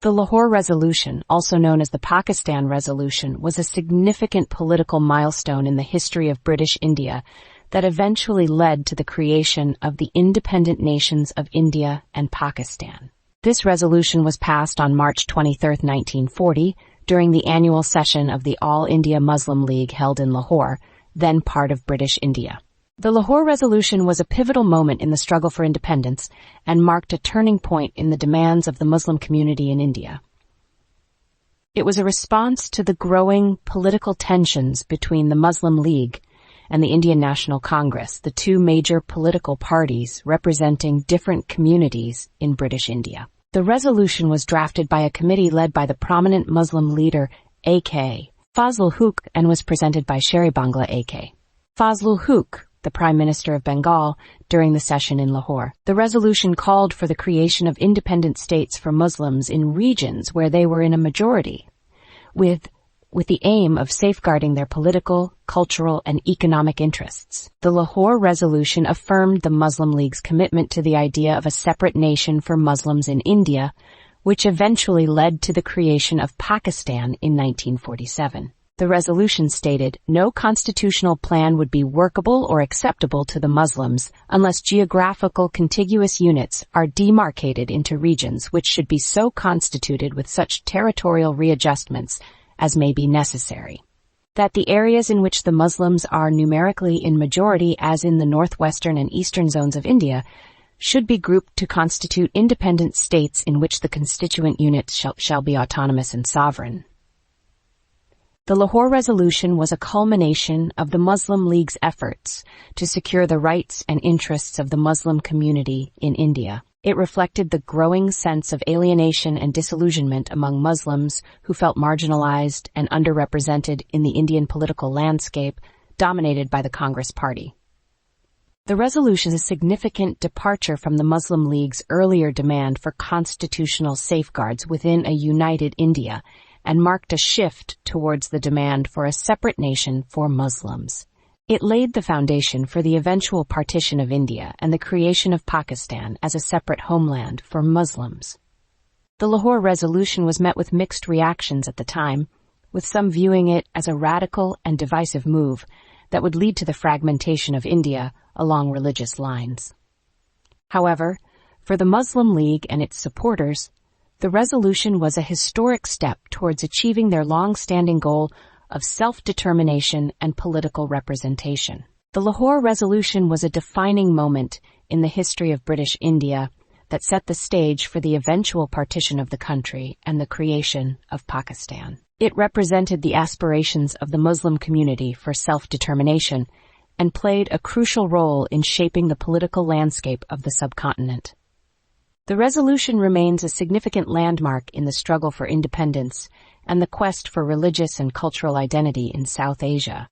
The Lahore Resolution, also known as the Pakistan Resolution, was a significant political milestone in the history of British India that eventually led to the creation of the independent nations of India and Pakistan. This resolution was passed on March 23, 1940, during the annual session of the All India Muslim League held in Lahore, then part of British India. The Lahore Resolution was a pivotal moment in the struggle for independence and marked a turning point in the demands of the Muslim community in India. It was a response to the growing political tensions between the Muslim League and the Indian National Congress, the two major political parties representing different communities in British India. The resolution was drafted by a committee led by the prominent Muslim leader A.K. Fazlul Huq and was presented by Sherry Bangla A.K. Fazlul Huq, the Prime Minister of Bengal, during the session in Lahore. The resolution called for the creation of independent states for Muslims in regions where they were in a majority, with the aim of safeguarding their political, cultural, and economic interests. The Lahore Resolution affirmed the Muslim League's commitment to the idea of a separate nation for Muslims in India, which eventually led to the creation of Pakistan in 1947. The resolution stated, no constitutional plan would be workable or acceptable to the Muslims unless geographical contiguous units are demarcated into regions which should be so constituted with such territorial readjustments as may be necessary. That the areas in which the Muslims are numerically in majority, as in the northwestern and eastern zones of India, should be grouped to constitute independent states in which the constituent units shall be autonomous and sovereign. The Lahore Resolution was a culmination of the Muslim League's efforts to secure the rights and interests of the Muslim community in India. It reflected the growing sense of alienation and disillusionment among Muslims who felt marginalized and underrepresented in the Indian political landscape dominated by the Congress Party. The resolution is a significant departure from the Muslim League's earlier demand for constitutional safeguards within a united India, and marked a shift towards the demand for a separate nation for Muslims. It laid the foundation for the eventual partition of India and the creation of Pakistan as a separate homeland for Muslims. The Lahore Resolution was met with mixed reactions at the time, with some viewing it as a radical and divisive move that would lead to the fragmentation of India along religious lines. However, for the Muslim League and its supporters, the resolution was a historic step towards achieving their long-standing goal of self-determination and political representation. The Lahore Resolution was a defining moment in the history of British India that set the stage for the eventual partition of the country and the creation of Pakistan. It represented the aspirations of the Muslim community for self-determination and played a crucial role in shaping the political landscape of the subcontinent. The resolution remains a significant landmark in the struggle for independence and the quest for religious and cultural identity in South Asia.